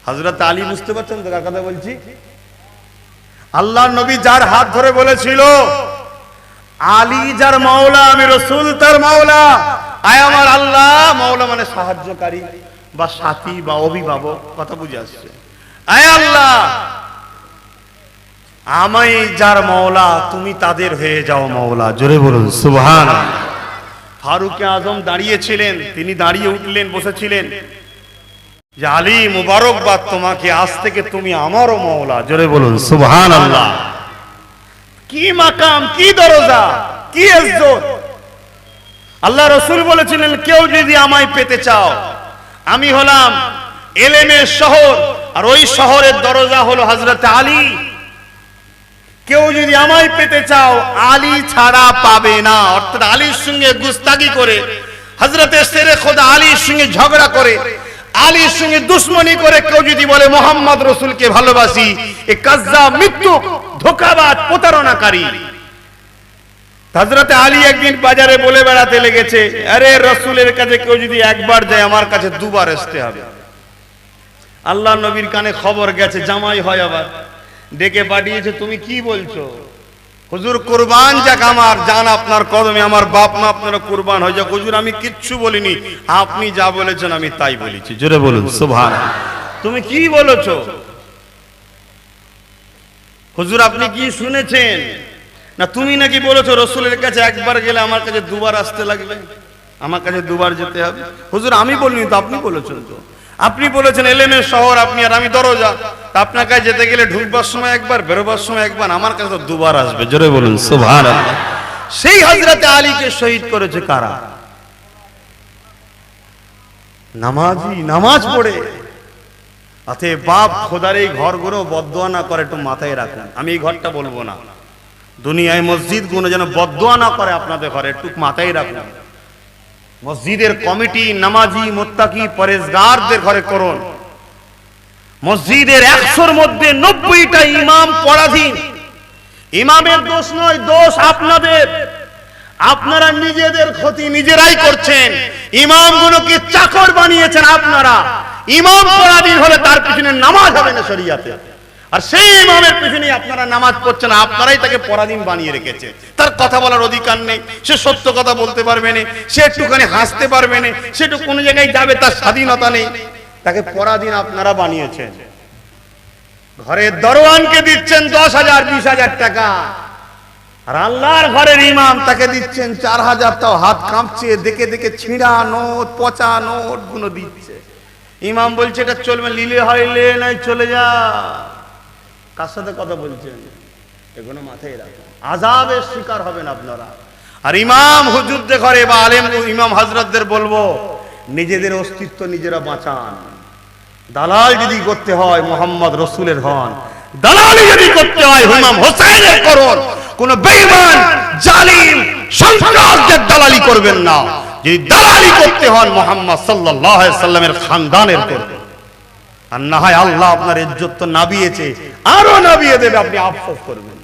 হযরত আলী বুঝতে পারছেন তো কার কথা বলছি? আল্লাহর নবী যার হাত ধরে বলেছিল আলী যার মাওলা আমি রাসূল তার মাওলা। আয় আমার আল্লাহ, মাওলা মানে সাহায্যকারী বা সাথী বা অভিভাবক, কথা বুঝে আসছে। আয় আল্লাহ, আমি যার মাওলা তুমি তাদের হয়ে যাও মাওলা। জোরে বলুন সুবহানাল্লাহ। ফারুক আজম দাঁড়িয়েছিলেন, তিনি দাঁড়িয়ে উঠলেন, বসেছিলেন যে আলী মুবারকবাদ তোমাকে, আজ থেকে তুমি আমারও মাওলা। জোরে বলুন সুবহানাল্লাহ। কি মাকাম, কি দরজা, কি ইজ্জত! আল্লাহ রাসূল বলেছিলেন কেউ যদি আমায় পেতে চাও, আমি হলাম ইলমের শহর, আর ওই শহরের দরজা হলো হযরত আলী। কেউ যদি আমায় পেতে চাও আলী ছাড়া পাবে না। অর্থাৎ আলীর সঙ্গে গুস্তাগি করে, হযরতে শেরে খোদা আলীর সঙ্গে ঝগড়া করে, আলীর সঙ্গে দুশ্মনী করে কেউ যদি বলে মোহাম্মদ রাসূলকে ভালোবাসি, এ কাজ্জাব, মিথ্যুক, ধোঁকাবাজ, প্রতারণাকারী। হযরতে আলী একদিন বাজারে বলে বেড়াতে লেগেছে, আরে রাসূলের কাছে কেউ যদি একবার যায় আমার কাছে দুবার আসতে হবে। আল্লাহ নবীর কানে খবর গেছে, জামাই হয় আবার, ডেকে পাঠিয়েছে, তুমি কি বলছো? হুজুর কুরবান যাক আমার জান আপনার কদমে, আমার বাপ মা আপনারা কুরবান হয়ে যাক। হুজুর আমি কিচ্ছু বলিনি, আপনি যা বলেছেন আমি তাই বলেছি। জোরে বলুন সুবহানাল্লাহ। তুমি কি বলেছো? হুজুর আপনি কি শুনেছেন? না তুমি নাকি বলেছো রাসূলের কাছে একবার গেলে আমার কাছে দুবার আসতে লাগবে, আমার কাছে দুবার যেতে হবে। হুজুর আমি বলিনি তো, আপনি বলেছেন তো। আপনি বলেছেন ইলমের শহর আপনি, আর আমি দরজা। তা আপনার কাছে যেতে গেলে ঢুকবার সময় একবার, বেরোবার সময় একবার, আমার কাছে তো দুবার আসবে। জোরে বলুন সুবহানাল্লাহ। সেই হযরতে আলীকে শহীদ করেছে কারা? নামাজি, নামাজ পড়ে। অতএব বাপ খোদার এই ঘরগুলো বদদোয়া না করে একটু মাথায় রাখুন। আমি এই ঘরটা বলবো না, দুনিয়ায় মসজিদ গুলো যেন বদদোয়া না করে আপনাদের ঘরে, একটু মাথায় রাখুন। মসজিদের কমিটি নামাজি, মুত্তাকি, পরেজগারদের ঘরে করুন। মসজিদের 100-র মধ্যে 90টা ইমাম পরাধীন। ইমামের দোষ নয়, দোষ আপনাদের। আপনারা নিজেদের ক্ষতি নিজেরাই করছেন। ইমামগুলোকে চাকর বানিয়েছেন আপনারা। ইমাম পরাধীন হলে তার পিছনে নামাজ হবে না শরীয়তে, আর সেই ইমামের পিছনে আপনারা নামাজ পড়ছেন, আপনারাই তাকে পরাধীন বানিয়ে রেখেছে। তার কথা বলার অধিকার নেই, সে সত্য কথা বলতে পারবে না, সে একটুখানি হাসতে পারবে না, সে একটু কোনো জায়গায় যাবে তার স্বাধীনতা নেই, তাকে পরাধীন আপনারা বানিয়েছেন। ঘরের দরওয়ানকে দিচ্ছেন 10,000 20,000 টাকা, আর আল্লাহর ঘরের ইমাম তাকে দিচ্ছেন 4,000। তাও হাত কাঁপছে, দেখে দেখে ছিঁড়া নোট, পচা নোট গুলো দিচ্ছে। ইমাম বলছে এটা চলবে, লিলে হইলে নাই চলে যা। কার সাথে কথা বলছেন? এগুলো মাথায় রাখুন, আযাবের শিকার হবেন আপনারা। আর ইমাম হুজুরদের ঘরে বা আলেম ইমাম হযরতদের বলবো, নিজেদের অস্তিত্ব নিজেরা বাঁচান। দালাল যদি করতে হয় মুহাম্মদ রাসূলের হন, দালালি যদি করতে হয় ইমাম হোসেনের করুন। কোন বেঈমান, জালিম, সন্ত্রাসদের দালালি করবেন না। যদি দালালি করতে হন মুহাম্মদ সাল্লাল্লাহু আলাইহি সাল্লামের খানদানের করবেন। আর না হয় আল্লাহ আপনার ইজ্জত তো নাবিয়েছে, আরো নাবিয়ে দেবে, আপনি আফসোস করবেন।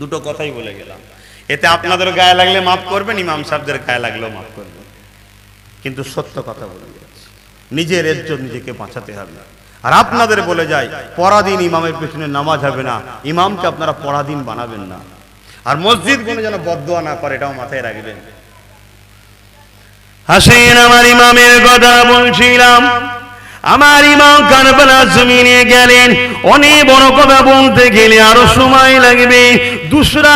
দুটো কথাই বলে গেলাম। এতে আপনাদের গায়ে লাগলে মাফ করবেন, ইমাম সাহেবদের গায়ে লাগলেও মাফ করবেন, কিন্তু সত্য কথা বলে যাচ্ছি। নিজের ইজ্জত নিজেকে বাঁচাতে হবে। আর আপনাদের বলে যাই, পরাধীন ইমামের পেছনে নামাজ হবে না, ইমামকে আপনারা পরাধীন বানাবেন না। আর মসজিদ গুলো যেন বদদোয়া না করে, এটাও মাথায় রাখবেন। হাসেন আমার ইমামের কথা বলছিলাম। আমার ইমাম কারবালা জমিনে গেলেন। অনেক বড় কথা বলতে গেলে আরো সময় লাগবে। দুসরা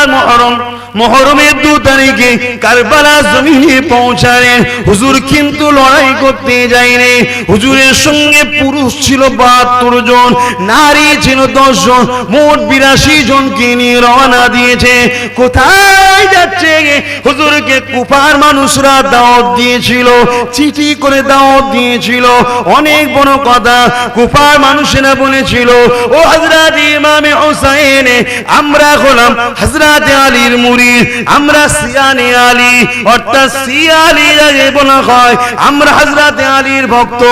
মুহররমের 2 তারিখে কারবালা জমিনে পৌঁছালেন। হুজুর কিন্তু লড়াই করতে যায়নি। হুজুরের সঙ্গে পুরুষ ছিল 72 জন, নারী ছিল 10 জন, মোট 82 জনকে নিয়ে রওনা দিয়েছে। কোথায় যাচ্ছে? হুজুরকে কুফার মানুষরা দাওয়াত দিয়েছিল, চিঠি করে দাওয়াত দিয়েছিল। অনেক বড় কথা, কুফার মানুষেরা বলেছিল, ও হযরত ইমাম হুসাইন, আমরা হলাম হযরত আলীর মুরিদ। মুরিদ, আমরা সিয়ানে আলী, অর্থাৎ সিয়া আলী যাকে বলা হয়, আমরা হযরতে আলীর ভক্ত,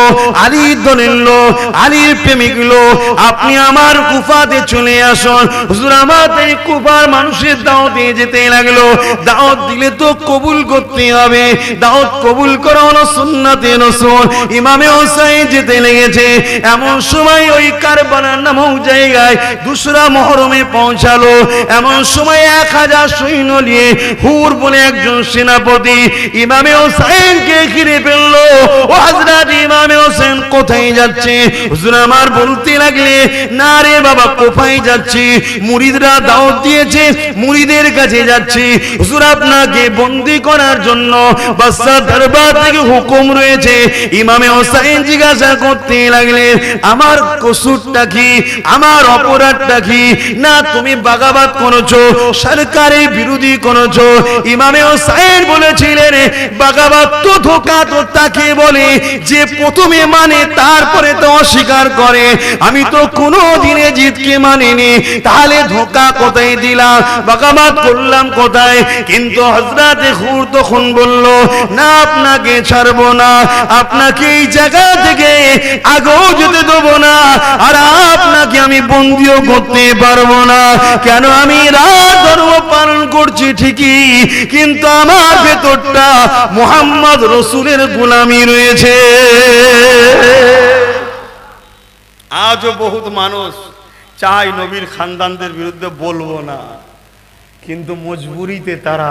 আলীর দলের লোক, আলীর প্রেমিক লোক। আপনি আমার কুফাতে চলে আসুন। হুজুর আমাদের কুফার মানুষের দাওয়াতে যেতে লাগলো। দাওয়াত দিলে তো কবুল করতে হবে, দাওয়াত কবুল করা হলো সুন্নাতে রাসূল। ইমামে হোসেন যেতে লেগেছে। এমন সময় ওই কারবালা নামক জায়গায় দুসরা মুহররমে পৌঁছালো। এমন সময় 1000 সৈন্য নিয়ে হুর বলে একজন সেনাপতি ইমামে হোসেনকে ঘিরে ফেললো। ও হযরত ইমামে হোসেন কোথায় যাচ্ছে? হুজুর আমার বলতে লাগলে, না রে বাবা, কোথায় যাচ্ছি? মুরিদরা দাওয়াত দিয়েছে, মুরিদের কাছে যাচ্ছি। হুজুর আপনাকে বন্দী করার জন্য বাদশাহ দরবার থেকে হুকুম রয়েছে। ইমামে হোসেন জিজ্ঞাসা করতে লাগলেন, আমার কসুরটা কি, আমার অপরাধটা কি? না তুমি বাগাবাত করেছো, সরকারের বিরোধী করেছো। ইমামে হোসেন বলেছিলেন, বাগাবাত তো ধোঁকা তো তাকে বলে যে প্রথমে মানে তারপরে তো অস্বীকার করে। আমি তো কোনো দিনে জিতকে মানিনি, তাহলে ধোঁকা কোথায় দিলাম, বাগাবাত করলাম কোথায়? কিন্তু হযরতে হুর তখন বলল, না আপনাকে ছাড়বো না, আপনাকে এই জায়গা থেকে আগেও যেতে দেবো না, আর আপনাকে আমি বন্দিও করতে পারবো না। কেন? আমি রাত ধর্ম পালন করছি ঠিকই, কিন্তু আমার ভেতরটা মুহাম্মদ রাসূলের গোলামি রয়েছে। আজও বহুত মানুষ চায় নবীর খানদানদের বিরুদ্ধে বলবো না, কিন্তু মজবুরিতে তারা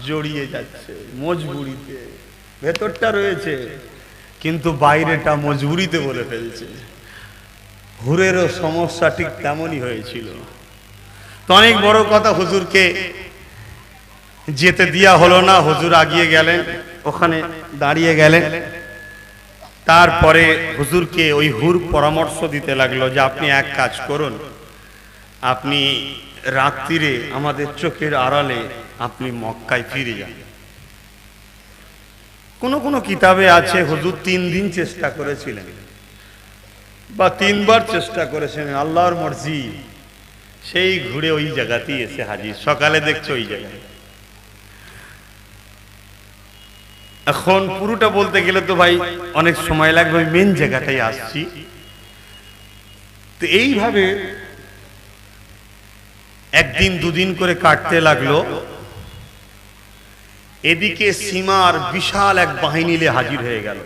জড়িয়ে যাচ্ছে। মজবুরিতে ভেতরটা রয়েছে, কিন্তু বাইরেটা মজবুরিতে বলে ফেলছে। হুরেরও সমস্যা ঠিক তেমনই হয়েছিল। তো অনেক বড় কথা, হুজুরকে যেতে দেয়া হলো না। হুজুর আগিয়ে গেলেন, ওখানে দাঁড়িয়ে গেলেন। তারপরে হুজুরকে ওই হুর পরামর্শ দিতে লাগলো যে আপনি এক কাজ করুন, আপনি রাত্রিরে আমাদের চোখের আড়ালে আপনি মক্কায় ফিরে যান। কোন কোন কিতাবে আছে হুজুর 3 দিন চেষ্টা করেছিলেন বা 3 বার চেষ্টা করেছেন। আল্লাহর মর্জি, সেই ঘুরে ওই জায়গাতেই এসে হাজির। সকালে দেখছো ওই জায়গায়। এখন পুরোটা বলতে গেলে তো ভাই অনেক সময় লাগবে, ওই মেন জায়গাটাই আসছি। তো এইভাবে একদিন দুদিন করে কাটতে লাগলো। এদিকে সীমার বিশাল এক বাহিনী নিয়ে হাজির হয়ে গেল।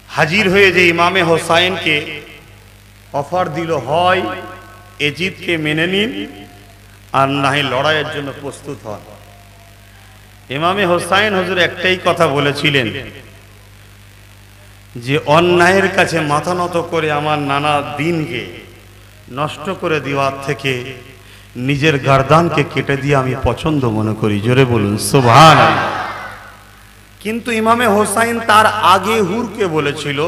হাজির হয়ে যে ইমামে হোসাইনকে অফার দিল, হয় এজিদকে মেনে নিন, আর না হয় লড়াইয়ের জন্য প্রস্তুত হন। ইমামে হোসাইন হুজুর একটাই কথা বলেছিলেন যে অন্যায়ের কাছে মাথা নত করে আমার নানা দিনকে নষ্ট করে দেওয়ার থেকে নিজের গর্দানকে কেটে দিয়ে আমি পছন্দ মনে করি। জোরে বলুন সুবহানাল্লাহ। কিন্তু ইমামে হোসাইন তার আগে হুরকে বলেছিল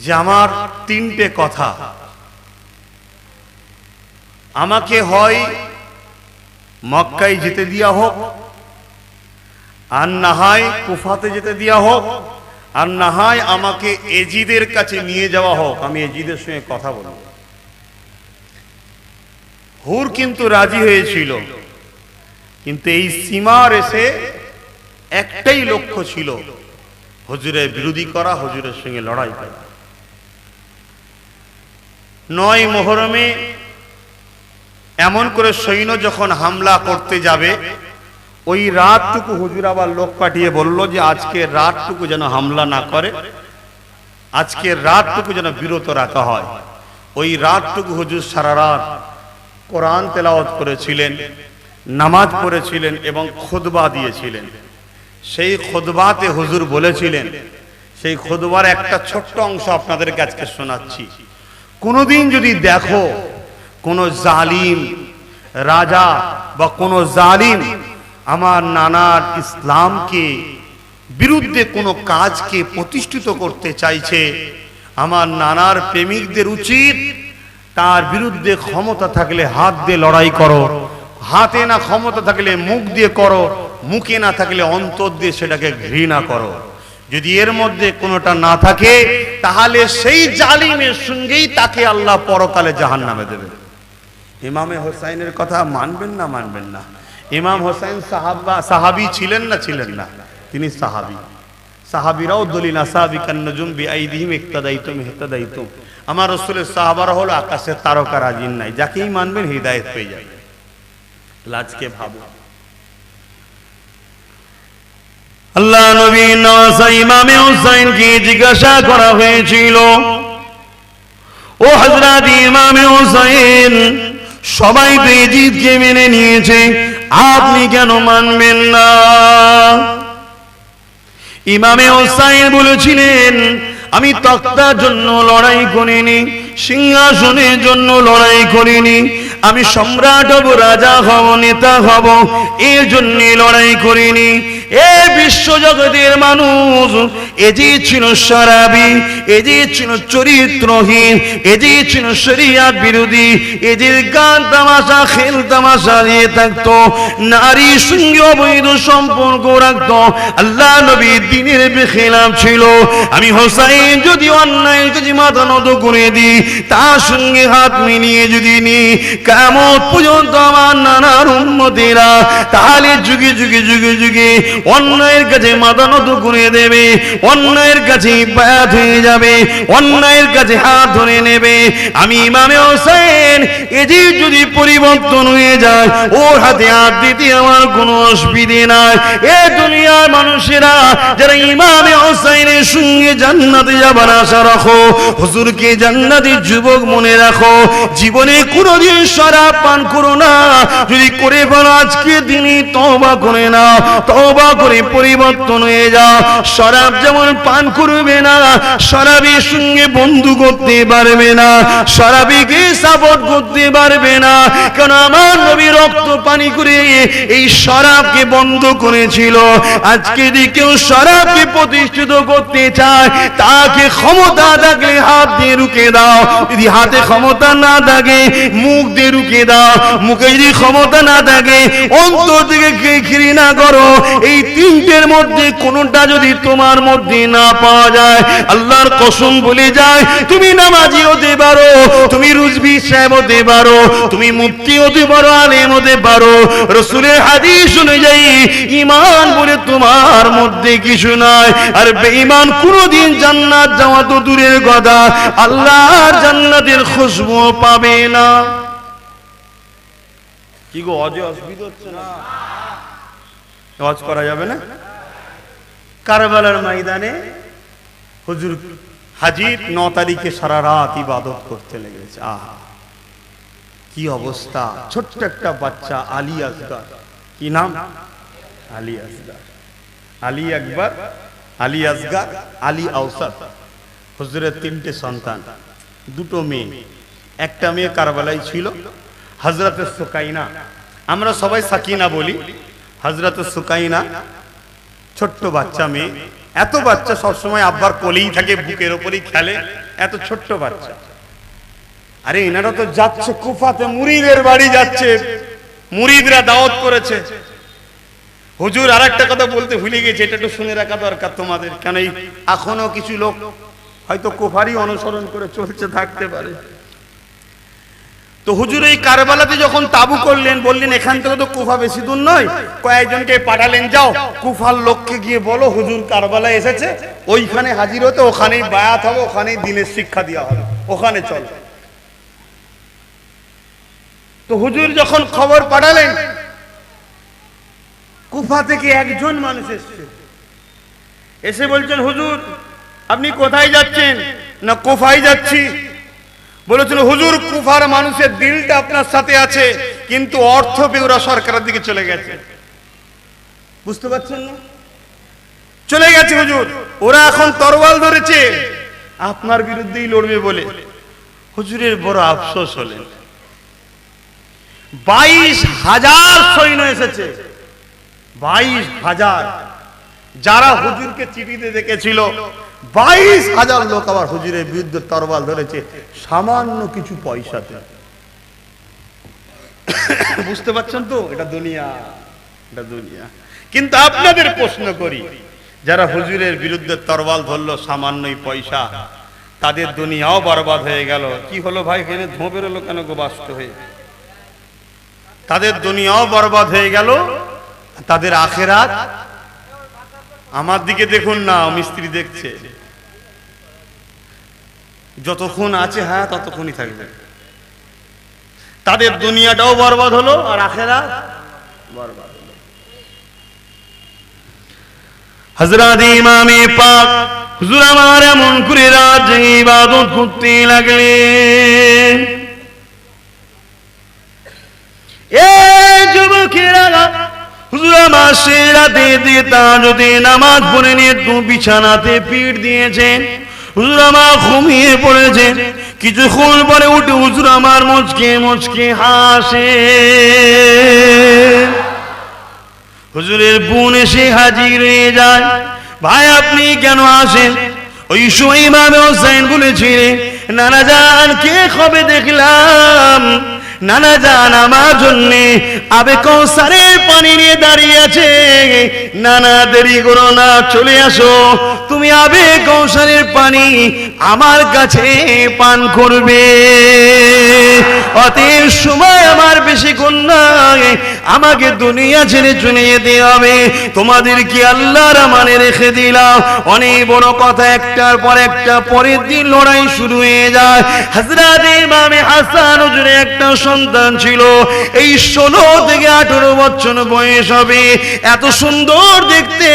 যে আমার 3টে কথা, আমাকে হয় মক্কায় যেতে দেওয়া হোক, আর না হয় কুফাতে যেতে দেওয়া হোক, আর না হয় আমাকে এজিদের কাছে নিয়ে যাওয়া হোক, আমি এজিদের সঙ্গে কথা বলব। হুর কিন্তু রাজি হয়েছিল, কিন্তু এই সীমার এসে একটাই লক্ষ্য ছিল, হুজুরের বিরোধী করা, হুজুরের সঙ্গে লড়াই করা। 9 মুহররমে এমন করে সৈন্য যখন হামলা করতে যাবে, ওই রাতটুকু হুজুর আবার লোক পাঠিয়ে বলল যে আজকে রাতটুকু যেন হামলা না করে, আজকে রাতটুকু যেন বিরত রাখা হয়। ওই রাতটুকু হুজুর সারা রাত কোরআন তেলাওয়াত করেছিলেন, নামাজ পড়েছিলেন এবং খুতবা দিয়েছিলেন। সেই খুতবাতে হুজুর বলেছিলেন, সেই খুতবার একটা ছোট্ট অংশ আপনাদের কাছে শোনাচ্ছি। কোনোদিন যদি দেখো কোন জালিম রাজা বা কোন জালিম আমার নানার ইসলামকে বিরুদ্ধে কোনো কাজকে প্রতিষ্ঠিত করতে চাইছে, আমার নানার প্রেমিকদের উচিত তার বিরুদ্ধে ক্ষমতা থাকলে হাত দিয়ে লড়াই করো, হাতে না ক্ষমতা থাকলে মুখ দিয়ে করো, মুখে না থাকলে অন্তর দিয়ে সেটাকে ঘৃণা করো। যদি এর মধ্যে কোনোটা না থাকে তাহলে সেই জালিমের সঙ্গেই তাকে আল্লাহ পরকালে জাহান্নামে দেবে। ইমামে হোসাইনের কথা মানবেন না মানবেন না? ইমাম হোসাইন সাহাবী ছিলেন না ছিলেন না? তিনি সাহাবী। সাহাবীরাও দলিল আসাবিকান নজুম বিআইদিহিম ইক্তাদাইতুম ইহতাদাইতুম। আমার রাসূলের সাহাবারা হলো আকাশের তারকারা, জিন নাই, যাকেই মানবেন হিদায়াত পেয়ে যাবেন। লাজকে ভাবো, আল্লাহ নবী নওয়াজা ইমামে হোসাইনকে জিজ্ঞাসা করা হয়েছিল, ও হযরত ইমামে হোসাইন, সবাই তো ইজিদকে মেনে নিয়েছে, আপনি কেন মানবেন না? ইমামে হোসাইন বলেছিলেন, আমি তক্তার জন্য লড়াই করিনি, সিংহাসনের জন্য লড়াই করিনি, আমি সম্রাট হব, রাজা হব, নেতা হব, এর জন্য লড়াই করিনি। এ বিশ্ব জগতের মানুষ, এ যে ছিল শরাবী, এ যে ছিল চরিত্রহীন, এ যে ছিল শরিয়ত বিরোধী, এ যে গান তামাশা খেল তামাশা নিয়ে থাকতো, নারীর সঙ্গে অবৈধ সম্পর্ক রাখতো, আল্লাহ নবী দ্বীনের বেখিলাফ ছিল। আমি হোসাইন যদি অন্যায় যদি মাথা নত করে দিই, তার সঙ্গে হাত মিলিয়ে যদি নিই, কিয়ামত পর্যন্ত আমার নানার উম্মতেরা তাহলে যুগে যুগে যুগে যুগে অন্যায়ের কাছে মাথা নত করে দেবে, অন্যায়ের কাছে বায়াত হয়ে যাবে, অন্যায়ের কাছে হাত ধরে নেবে। আমি ইমামে হোসেন এটি যদি পরিবর্তন হয়ে যায়, ওর হাতে হাত দিতে আমার কোনো অসুবিধে নাই। এ দুনিয়ার মানুষেরা যারা ইমামে হোসেনের সঙ্গে জান্নাতে যাবার আশা রাখো, হুজুরকে জান্নাতের যুবক মনে রাখো, জীবনে কোনোদিন শরাব পান করো না। যদি করে বলো আজকে দিনই তওবা করে না, তওবা করে পরিবর্তন হয়ে যাও। শরাব যেমন পান করবে না, শরাবের সঙ্গে বন্ধু করতে পারবে না, শরাবীকে সাপোর্ট করতে পারবে না, কারণ আমার নবী রক্ত পানি করে এই শরাবকে বন্ধ করেছিল। আজকে যদি কেউ শরাবকে প্রতিষ্ঠিত করতে চায়, তাকে ক্ষমতা থাকলে হাত দিয়ে রুখে দাও, যদি হাতে ক্ষমতা না থাকে মুখ দিয়ে রুখে দাও, মুখে যদি ক্ষমতা না থাকে অন্তর থেকে ঘৃণা করো। এই তিনটের মধ্যে কোনটা যদি তোমার মধ্যে না পাওয়া যায়, আল্লাহর কসম বলে যায়, তুমি নামাজি হতে পারো, তুমি রুজবি সাহেব হতে পারো, তুমি মুফতি হতে পারো, আলেম হতে পারো, রাসূলের হাদিস অনুযায়ী ঈমান বলে তোমার মধ্যে কিছু নাই। আর বেঈমান কোনদিন জান্নাত যাওয়া তো দূরের কথা, আল্লাহর জান্নাতের খুশবু পাবে না। কি গো, অজে অসুবিধা হচ্ছে না? ওয়াজ করা যাবে না? কারবালার ময়দানে হুজুর হাজির 9 তারিখে সারা রাত ইবাদত করতে লেগেছে। আহা কি অবস্থা! ছোট্ট একটা বাচ্চা আলী আসগার, কি নাম? আলী আসগার, আলী আকবর, আলী আসগার, আলী আওসাত। হুজুরের 3টে সন্তান, 2টো মেয়ে। একটা মেয়ে কারবালায় ছিল, হযরতে সুকাইনা, আমরা সবাই সাকিনা বলি। হযরতে সুকাইনা ছোট্ট বাচ্চা মেয়ে, এত বাচ্চা সবসময় আব্বার কোলেই থাকে, বুকের ওপরেই খেলে, এত ছোট্ট বাচ্চা। আরে এনারা তো যাচ্ছে কুফাতে, মুরিদের বাড়ি যাচ্ছে, মুরিদরা দাওয়াত করেছে। হুজুর আরেকটা কথা বলতে ভুলে গেছে, এটা একটু শুনে রাখা দরকার তোমাদের, কেন এই এখনো কিছু লোক হয়তো কুফারই অনুসরণ করে চলছে থাকতে পারে। তো হুজুর এই কারবালাতে যখন তাবু করলেন, বললেন এখান থেকে তো কুফা বেশি দূর নয়, কয়েকজনকে পাঠালেন, যাও কুফার লোককে গিয়ে বলো হুজুর কারবালায় এসেছে, ওইখানে হাজির হতে, ওখানেই বায়াত হবে, ওখানেই দ্বীনের শিক্ষা দেওয়া হবে, ওখানে চলো। তো হুজুর যখন খবর পাঠালেন, কুফা থেকে একজন মানুষ এসছে, এসে বলছেন হুজুর আপনি কোথায় যাচ্ছেন? না কুফায় যাচ্ছি। বলেছিল হুজুর কুফার মানুষের দিলটা আপনার সাথে আছে, কিন্তু অর্থ পেয়ে ওরা সরকারের দিকে চলে গেছে। বুঝতে পারছেন না? চলে গেছে হুজুর, ওরা এখন তরোয়াল ধরেছে আপনার বিরুদ্ধেই লড়বে বলে। হুজুরের বড় আফসোস হলেন। 22,000 সৈন্য এসেছে, 22,000। যারা হুজুরকে চিঠিতে দেখেছিল, 22,000 লোক আবার হুজুরের বিরুদ্ধে তরবাল ধরেছে সামান্য কিছু পয়সাতে। বুঝতে পারছেন তো? এটা দুনিয়া, এটা দুনিয়া। কিন্তু আপনাদের প্রশ্ন করি, যারা হুজুরের বিরুদ্ধে তরবাল ধরলো সামান্যই পয়সা, তাদের দুনিয়াও বরবাদ হয়ে গেল। কি হলো ভাই, এখানে ধোঁ বেরোলো কেন গো বাস্ত হয়ে? তাদের দুনিয়াও বরবাদ হয়ে গেল, তাদের আখেরাত। আমার দিকে দেখুন না, মিস্ত্রি দেখছে, যতক্ষণ আছে হ্যাঁ ততক্ষণই থাকবে। তাদের দুনিয়াটাও বরবাদ হলো আর আখেরাত বরবাদ হলো। হযরত ইমামে পাক হুজুর আমার এমন করে রাত জেগে ইবাদত করতে লাগলেন। এই যুবকেরা, হুজুর আমার সে রাতে দিয়ে তাহাজ্জুদে নামাজ পড়ে নিয়ে বিছানাতে পিঠ দিয়েছেন। হুজুর আমার ঘুমিয়ে পড়েছে। কিছুক্ষণ পরে উঠে হুজুর আমার মুচকে মুচকে হাসে। হুজুরের বোন এসে হাজির হয়ে যায়। ভাই আপনি কেন আসেন? ওই সময় ইমাম হোসেন বলেছিলেন, নানা জান কে কবে দেখলাম, নানা জান আমার জন্য আবে কৌসারের পানি নিয়ে দাঁড়িয়ে আছে। নানা দেরি করো না, চলে আসো, তুমি আবে কৌসারের পানি আমার কাছে পান করবে। অতএব সময় আমার বেশিক্ষণ নাই, আমাকে দুনিয়া ছেড়ে চলে যেতে হবে। তোমাদের কি আল্লাহর আমানে রেখে দিলাম। অনেক বড় কথা, একটার পর একটা। পরের দিন লড়াই শুরু হয়ে যায়। হযরত ইমামে হাসান হুজুরের একটা সন্তান ছিল, এই 16 থেকে 18 বছর বয়স হবে। এত সুন্দর দেখতে,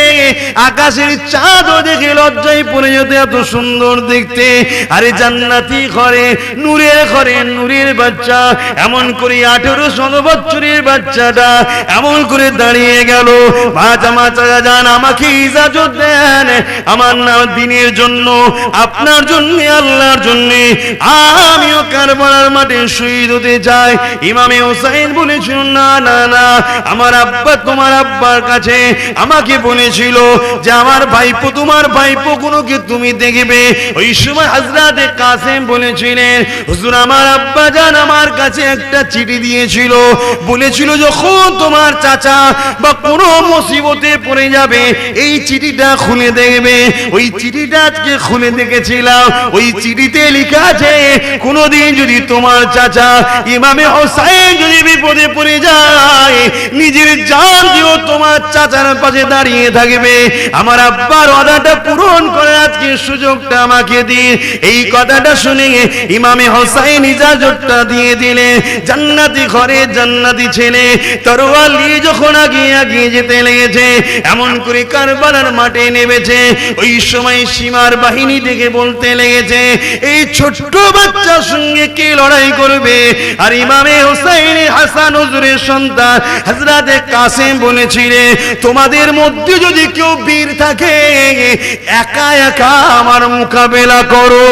আকাশের চাঁদও দেখে লজ্জায় পড়ে যেত, এত সুন্দর দেখতে। আরে জান্নাতি ঘরে, নূরের ঘরে, নূরের বাচ্চা, এমন করে 18 বছরের বাচ্চাটা এমন করে দাঁড়িয়ে গেল। চাচা যান, আমাকে ইজাজত দেন, আমার নাম দিনের জন্য, আপনার জন্য, আল্লাহর জন্য আমিও কারবালার মাঠে শহীদ হতে চাই। ইমামে হোসেন বলেছিল, না না না, আমার আব্বা তোমার আব্বার কাছে আমাকে বলেছিল যে আমার ভাইপো, তোমার ভাইপো গুলোকে তুমি দেখবে। ওই সময় হযরত কাসেম বলেছিলেন, হুজুর আমার আব্বা জান আমার কাছে একটা চিঠি দিয়েছিল, বলেছিল যখন তোমার চাচা বা কোনো মুসিবতে পড়ে যাবে এই চিঠিটা খুলে দেখবে। ওই চিঠিটা আজকে খুলে দেখেছিলাম। ওই চিঠিতে লেখা আছে, কোনোদিন যদি তোমার চাচা ইমামে হোসেন যদি বিপদে পড়ে যায়, নিজের জান দিয়েও তোমার চাচার পাশে দাঁড়িয়ে থাকবে। আমার আব্বার ওয়াদাটা পূরণ করে আজকে সুযোগটা আমাকে দিন। এই কথাটা শুনে ইমামে হোসেন ইজাজতটা দিয়ে দিলে। জান্নাতি ঘরে জান্নাতি ছেলে তরোয়াল নিয়ে যখন আগিয়ে যেতে লেগেছে, এমন করে কারবালার মাঠে নেমেছে। ওই সময় সীমার বাহিনী থেকে বলতে লেগেছে, এই ছোট্ট বাচ্চার সঙ্গে কে লড়াই করবে? আর ইমামে হোসেন হাসান হুজুরের সন্তান হযরত কাসেম বলেছিলেন, তোমাদের মধ্যে যদি কেউ বীর থাকে একা একা আমার মোকাবেলা করো।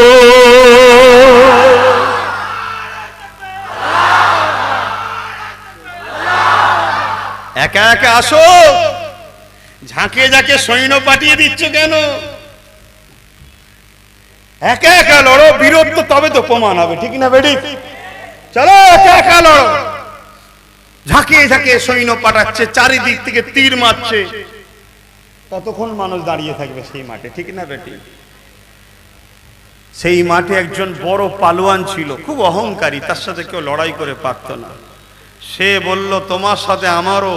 একা একা আসো, ঝাঁকে ঝাঁকে সৈন্য পাঠিয়ে দিচ্ছ কেন? একা একা লড়ো, বীরত্ব তবে তো প্রমাণ হবে, ঠিক না বেডি? চলো একা একা লড়ো। ঝাঁকে ঝাঁকে সৈন্য পাঠাচ্ছে, চারিদিক থেকে তীর মারছে, কতক্ষণ মানুষ দাঁড়িয়ে থাকবে সেই মাঠে, ঠিক না বেটি? সেই মাঠে একজন বড় পালোয়ান ছিল, খুব অহংকারী, তার সাথে কেউ লড়াই করে পারত না। সে বলল, তোমার সাথে আমারও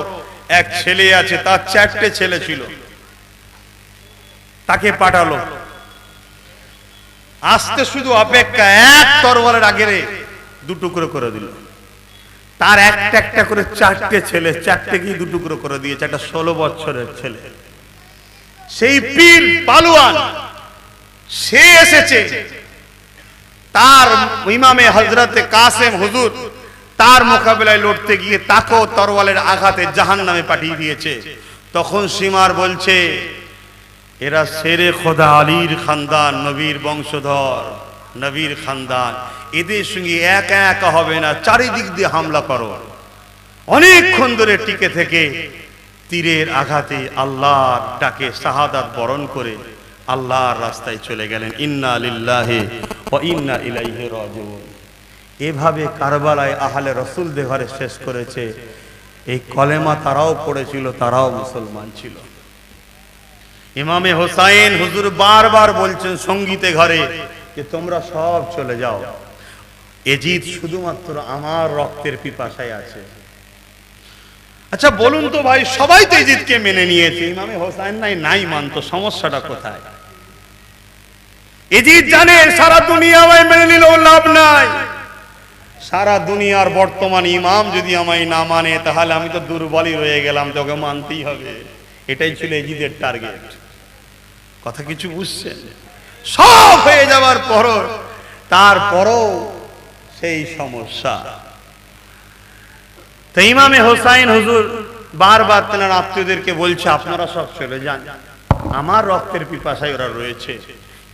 এক ছেলে আছে, তার 4টে ছেলে ছিল, তাকে পাঠালো। আসতে শুধু অপেক্ষা, এক তরবারের আগেরে 2 টুকরো করে দিল। তার একটা একটা করে 4টে ছেলে, 4টেকেই 2 টুকরো করে দিয়েছে। একটা 16 বছরের ছেলে, সেই পীর পালোয়ান, সে এসেছে। তার ইমামে হযরতে কাসেম হুজুর তার মোকাবেলায় লড়তে গিয়ে তাকেও তরোয়ালের আঘাতে জাহান্নামে পাঠিয়ে দিয়েছে। তখন সীমার বলছে, এরা শেরে খোদা আলীর খানদান, নবীর বংশধর, নবীর খানদান, এদের সঙ্গে একা একা হবে না, চারিদিক দিয়ে হামলা করো। অনেকক্ষণ ধরে টিকে থেকে তীরের আঘাতে আল্লাহর ডাকে শাহাদাত বরণ করে আল্লাহর রাস্তায় চলে গেলেন। ইন্না লিল্লাহি ওয়া ইন্না ইলাইহি রাজিউন। এভাবে কারবালায় আহলে রাসূলদের ঘরে শেষ করেছে। এই কলেমা তারাও পড়েছিল, তারাও মুসলমান ছিল। ইমামে হোসেন হুজুর বারবার বলছেন সঙ্গীতে ঘরে যে তোমরা সব চলে যাও, এজিদ শুধুমাত্র আমার রক্তের পিপাসায় আছে। আচ্ছা বলুন তো ভাই, সবাই তো ইজিদকে মেনে নিয়েছে, ইমামে হোসাইন নাই মানতো, সমস্যাটা কোথায়? ইজিদ জানে সারা দুনিয়া আমায় মেনে নিলেও লাভ নাই, সারা দুনিয়ার বর্তমান ইমাম যদি আমায় না মানে তাহলে আমি তো দুর্বলই রয়ে গেলাম, তোকে মানতেই হবে। এটাই ছিল ইজিদের টার্গেট। কথা কিছু বুঝছেন? সব হয়ে যাওয়ার পরও তারপরও সেই সমস্যা। তো ইমামে হোসাইন হুজুর বারবার তেনার আত্মীয়দেরকে বলছে আপনারা সব চলে যান, আমার রক্তের পিপাসায় ওরা রয়েছে।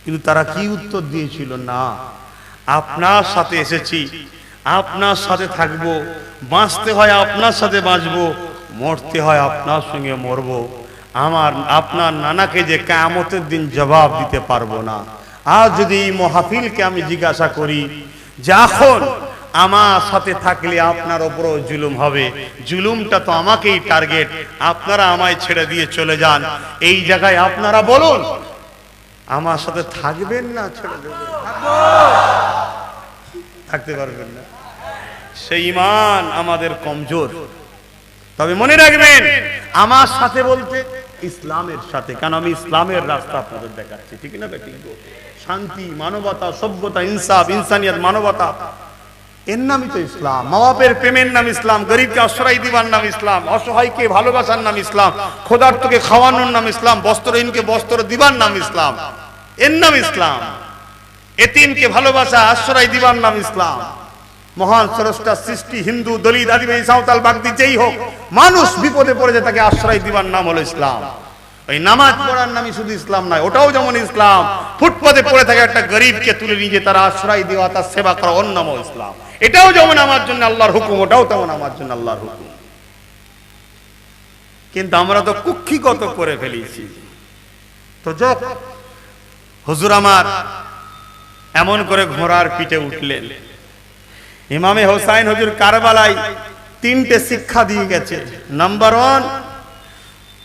কিন্তু তারা কি উত্তর দিয়েছিল? না, আপনার সাথে এসেছি, আপনার সাথে থাকবো, বাঁচতে হয় আপনার সাথে বাঁচবো, মরতে হয় আপনার সঙ্গে মরবো। আপনার নানাকে যে কিয়ামতের দিন জবাব দিতে পারবো না। আর যদি এই মাহফিলকে আমি জিজ্ঞাসা করি যে এখন আমার সাথে থাকলে আপনার উপরও জুলুম হবে, জুলুমটা তো আমাকেই টার্গেট, আপনারা আমায় ছেড়ে দিয়ে চলে যান, এই জায়গায় আপনারা বলুন আমার সাথে থাকবেন না ছেড়ে দেবেন? থাকতে পারবেন না। সেই ঈমান আমাদের কমজোর। তবে মনে রাখবেন, আমার সাথে বলতে ইসলামের সাথে, কারণ আমি ইসলামের রাস্তা আপনাদের দেখাচ্ছি, ঠিক না বেঠিক? শান্তি, মানবতা, সভ্যতা, ইনসাফ, ইনসানিয়ত, মানবতা, এর নামই তো ইসলাম। মা বাপের প্রেমের নাম ইসলাম, গরিবকে আশ্রয় দিবার নাম ইসলাম, অসহায়কে ভালোবাসার নাম ইসলাম, ক্ষুধার্তকে খাওয়ানোর নাম ইসলাম, বস্ত্রহীনকে বস্ত্র দিবার নাম ইসলাম, এর নাম ইসলাম। এতিমকে ভালোবাসা, আশ্রয় দিবার নাম ইসলাম। মহান স্রষ্টা সৃষ্টি, হিন্দু, দলিত, আদিবাসী, সাঁওতাল, বাগদি যেই হোক, মানুষ বিপদে পড়েছে তাকে আশ্রয় দিবার নাম হলো ইসলাম। ওই নামাজ পড়ার নামই শুধু ইসলাম নয়, ওটাও যেমন ইসলাম। ফুটপাতে পড়ে থাকে একটা গরিবকে তুলে নিয়ে তার আশ্রয় দেওয়া, তার সেবা করা, ওর নামও ইসলাম। এটাও যেমন আমার জন্য আল্লাহর হুকুম, ওটাও তেমন আমার জন্য আল্লাহর হুকুম। কিন্তু আমরা তো কুক্ষিগত করে ফেলেছি। তো যাক, হুজুর আমার এমন করে ঘোড়ার পিঠে উঠলেন। ইমামে হোসাইন হুজুর কারবালায় তিনটে শিক্ষা দিয়ে গেছে। নাম্বার 1,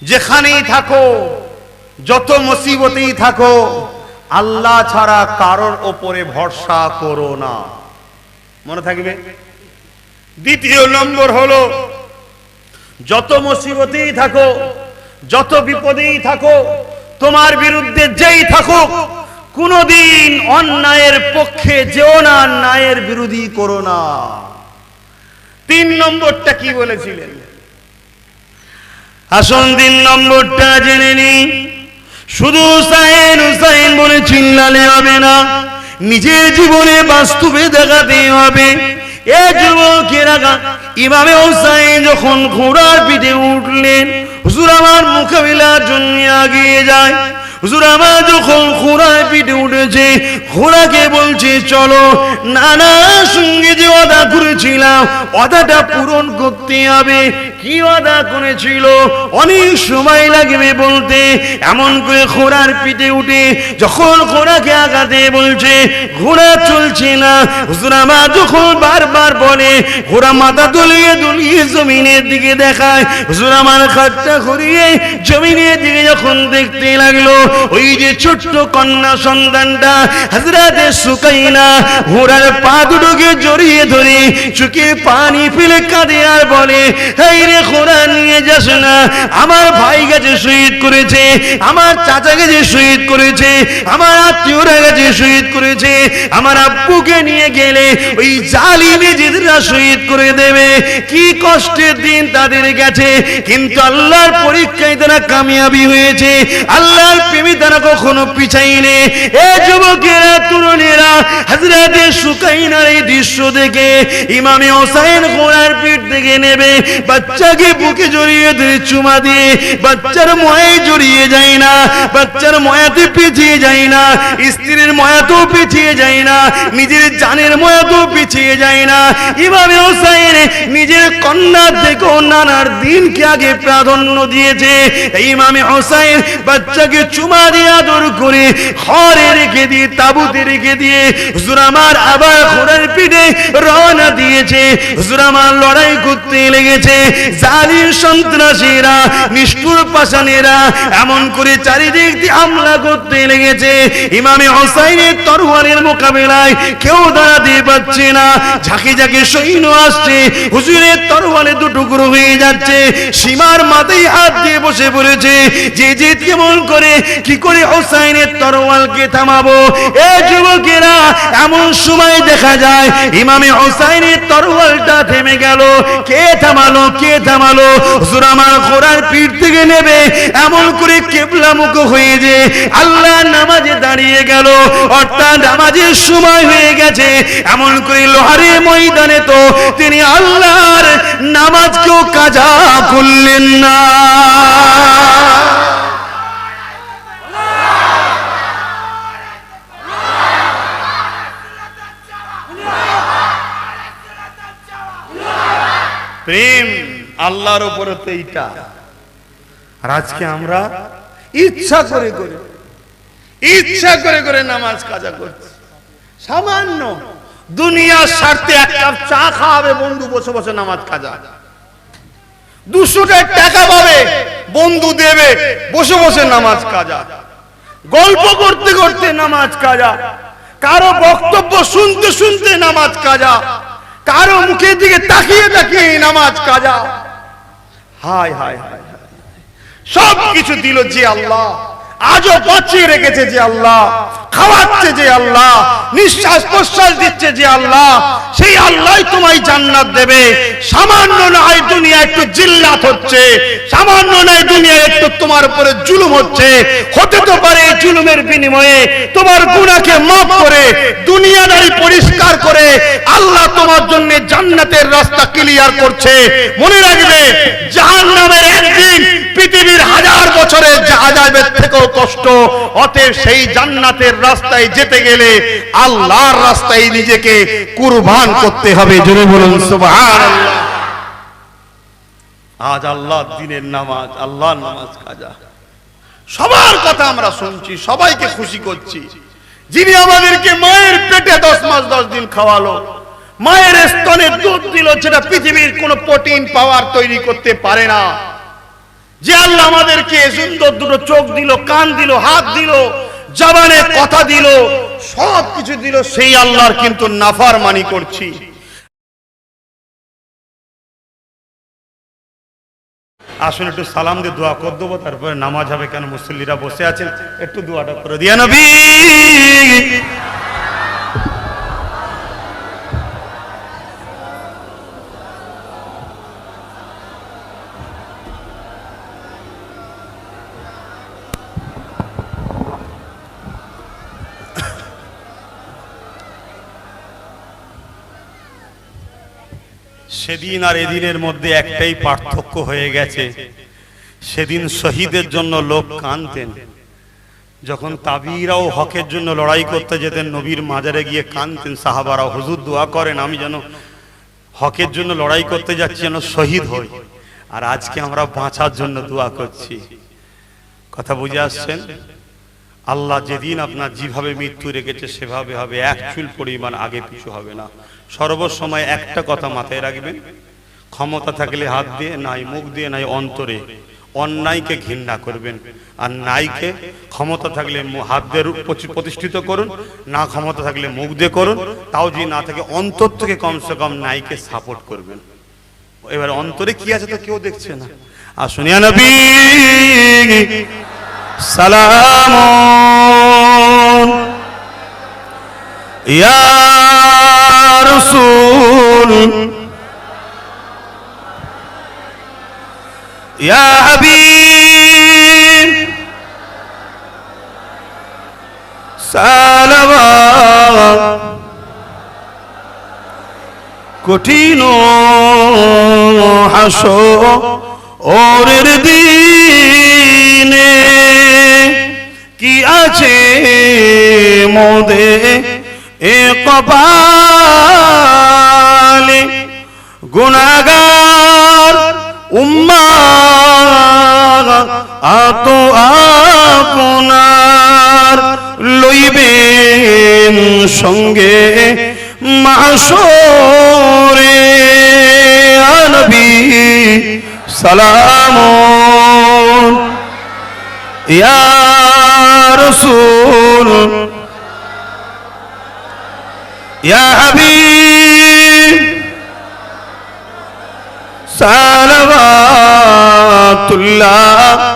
যেখানেই থাকো, যত মুসিবতেই থাকো, আল্লাহ ছাড়া কারোর ওপরে ভরসা করো না। মনে থাকবে। দ্বিতীয় নম্বর হলো, যত মুসিবতেই থাকো, যত বিপদেই থাকো, তোমার বিরুদ্ধে যেই থাকুক, কোনদিন অন্যায়ের পক্ষে যেও না, ন্যায়ের বিরোধী করো না। 3 নম্বরটা কি বলেছিলেন? আসুন 3 নম্বরটা জেনে নি। শুধু হুসাইন হুসাইন বলে চিল্লালে হবে না, নিজের জীবনে বাস্তবে দেখাতে হবে। এ যুবকেরা, ইমামে হোসাইন যখন ঘোড়ার পিঠে উঠলেন, হুজুর আমার মোকাবিলার জন্য এগিয়ে যায়। হুজুর আমার যখন ঘোড়ার পিঠে উঠেছে, ঘোড়াকে বলছে চলো, নানার সঙ্গে যে ওয়াদা করেছিলাম ওয়াদাটা পূরণ করতে হবে। কি ওয়াদা করেছিল? অনেক সময় লাগবে বলতে। এমন করে ঘোড়ার পিঠে উঠে যখন ঘোড়াকে আগাতে বলছে, ঘোড়া চলছে না। হুজুর আমার যখন বারবার বলে, ঘোড়া মাথা দুলিয়ে দুলিয়ে জমিনের দিকে দেখায়। হুজুর আমার খাটটা ঘুরিয়ে জমিনের দিকে যখন দেখতে লাগলো, ওই যে ছোট্ট কন্যা সন্তানটা হযরতে সুকাইনা ঘোড়ার পা দুটোকে জড়িয়ে ধরে চোখে পানি ফেলে কাঁদে আর বলে, এই রে ঘোড়া নিয়ে যাস না, আমার ভাই গেছে শহীদ করেছে, আমার চাচা গেছে শহীদ করেছে, আমার আত্মীয়রা গেছে শহীদ করেছে, আমার আব্বুকে নিয়ে গেলে ওই জালিম জিদরা শহীদ করে দেবে। কি কষ্টের দিন তাদের গেছে, কিন্তু আল্লাহর পরীক্ষায় তারা কামিয়াবি হয়েছে। আল্লাহর প্রেমে তারা কখনো পিছায়নি। এ যুবকেরা, তরুণেরা, হযরতে সুকাইনার এই দৃশ্য দেখে ইমামে হোসাইন ঘোড়ার পিঠ থেকে নেবে, বাচ্চাকে বুকে জড়িয়ে ধরে চুমা দিয়ে, বাচ্চার ময়ায় জড়িয়ে যায় না, বাচ্চার ময়াতে পিছিয়ে যায় না, স্ত্রীর ময়াতেও পিছিয়ে যায় না, নিজের জানের ময়াতেও পিছিয়ে যায় না। ইমামে হোসাইন নিজের কন্যা থেকেও নানার দিনকে আগে প্রাধান্য দিয়েছে। ইমামে হোসাইন বাচ্চাকে চুমা দিয়ে আদর করে ঘরে রেখে দিয়ে, তাবুতে রেখে দিয়ে হুজুর আমার আবার ঘোড়ার পিঠে রওনা দিয়েছে। হুজুর আমার লড়াই করতে লেগেছে। জালিম সন্ত্রাসীরা, নিষ্ঠুর পাষাণেরা এমন করে চারিদিক দিয়ে হামলা করতে লেগেছে। ইমামে হোসাইনের তরবারের মোকাবেলায় কেউ দাঁড়াতে পারছে না। ঝাঁকে ঝাঁকে সৈন্য আসছে, হুজুরের তরবারে দুটুকরো হয়ে যাচ্ছে। সীমার মাথায় হাত দিয়ে বসে পড়েছে যে কেমন করে কি করে হোসাইনের তরবারকে থামাবো। এ যুবকেরা, এমন সময় দেখা যায় ইমামে হোসাইনের তরবারটা থেমে গেল। কে থামালো? কে থামালো? হুজুর আমার ঘোড়ার পিঠ থেকে নেবে এমন করে কিবলামুখ হয়ে যে আল্লাহর নামাজে দাঁড়িয়ে গেল। অর্থাৎ নামাজের সময় হয়ে গেছে। এমন করে লোহারের ময়দানে তো তিনি আল্লাহর নামাজকেও কাজা করলেন না। প্রেম আল্লাহর উপরে তো এইটা। আর আজকে আমরা ইচ্ছা করে করে নামাজ কাজা করছি। সামান্য দুনিয়ার স্বার্থে এক কাপ চা খাওয়াবে বন্ধু, বসে বসে নামাজ কাজা। 200 টাকা পাবে বন্ধু, দেবে, বসে বসে নামাজ কাজা। গল্প করতে করতে নামাজ কাজা। কারো বক্তব্য শুনতে শুনতে নামাজ কাজা। কারো মুখের দিকে তাকিয়ে তাকিয়ে নামাজ কাজা। হায় হায় হায়, সব কিছু দিল যে আল্লাহ, আজও বাঁচিয়ে রেখেছে যে আল্লাহ, খাওয়াচ্ছে যে আল্লাহ, নিঃশ্বাস প্রশ্বাস দিচ্ছে যে আল্লাহ, সেই আল্লাহই তোমায় জান্নাত দেবে। সামান্য নয় দুনিয়া একটু জিল্লাত হচ্ছে, সামান্য নয় দুনিয়া একটু তোমার উপরে জুলুম হচ্ছে। হতে তো পারে এই জুলুমের বিনিময়ে তোমার গুনাহকে মাফ করে, দুনিয়াদারি পরিষ্কার করে আল্লাহ তোমার জন্য জান্নাতের রাস্তা ক্লিয়ার করছে। মনে রাখবে, জাহান্নামের একদিন পৃথিবীর 1000 বছরের আযাবের থেকেও কষ্ট। অতএব সেই জান্নাতের রাস্তায় যেতে গেলে আল্লাহর রাস্তায় নিজেকে কুরবান করতে হবে। জোরে বলুন সুবহানাল্লাহ। আজ আল্লাহর দ্বীনের নামাজ, আল্লাহর নামাজ কাজা। সবার কথা আমরা শুনছি, সবাইকে খুশি করছি। যিনি আমাদেরকে মায়ের পেটে 10 মাস 10 দিন খাওয়ালো, মায়ের স্তনে দুধ দিল, যেটা পৃথিবীর কোনো প্রোটিন পাওয়ার তৈরি করতে পারে না। যে আল্লাহ আমাদেরকে সুন্দর দুটো চোখ দিল, কান দিল, হাত দিল, জবানে কথা দিল, সব কিছু দিল, সেই আল্লাহর কিন্তু নাফরমানি করছি। আসুন একটু সালাম দিয়ে দোয়া করে দেবো, তারপরে নামাজ হবে। কেন মুসল্লিরা বসে আছেন, একটু দোয়াটা করে দিয়া নবী। সেদিন আর এদিনের মধ্যে একটাই পার্থক্য হয়ে গেছে। সেদিন শহীদের জন্য লোক কাঁদতেন, যখন তাবিরাও হকের জন্য লড়াই করতে যেতেন নবীর মাজারে গিয়ে কাঁদতেন সাহাবারাও, হুজুর দোয়া করেন আমি যেন হকের জন্য লড়াই করতে যাচ্ছি, যেন শহীদ হই। আর আজকে আমরা বাঁচার জন্য দোয়া করছি। কথা বুঝে আসছেন? আল্লাহ যেদিন আপনার যেভাবে মৃত্যু রেখেছে সেভাবে হবে, এক চুল পরিমাণ আগে পিছু হবে না। সর্বসময় একটা কথা মাথায় রাখবেন, ক্ষমতা থাকলে হাত দিয়ে, নাই মুখ দিয়ে, নাই অন্তরে অন্যায়কে ঘৃণা করবেন। আর নাইকে ক্ষমতা থাকলে হাত দিয়ে প্রতিষ্ঠিত করুন, না ক্ষমতা থাকলে মুখ দিয়ে করুন, তাও যদি না থাকে অন্তর থেকে কমসে কম নাইকে সাপোর্ট করবেন। এবার অন্তরে কি আছে তো কেউ দেখছে না। আসুন ইয়া নবী সালাম, ইয়া রাসূল, ইয়া হাবিব সালাম। কঠিন হাসরের দিনে কি আছে মোদের এ কপালে, গুনাহগার উম্মাহ আতো আপনার লইবেন সঙ্গ के माशूरे या नबी सलाम या रसूल या हबीब सलवातुल्लाह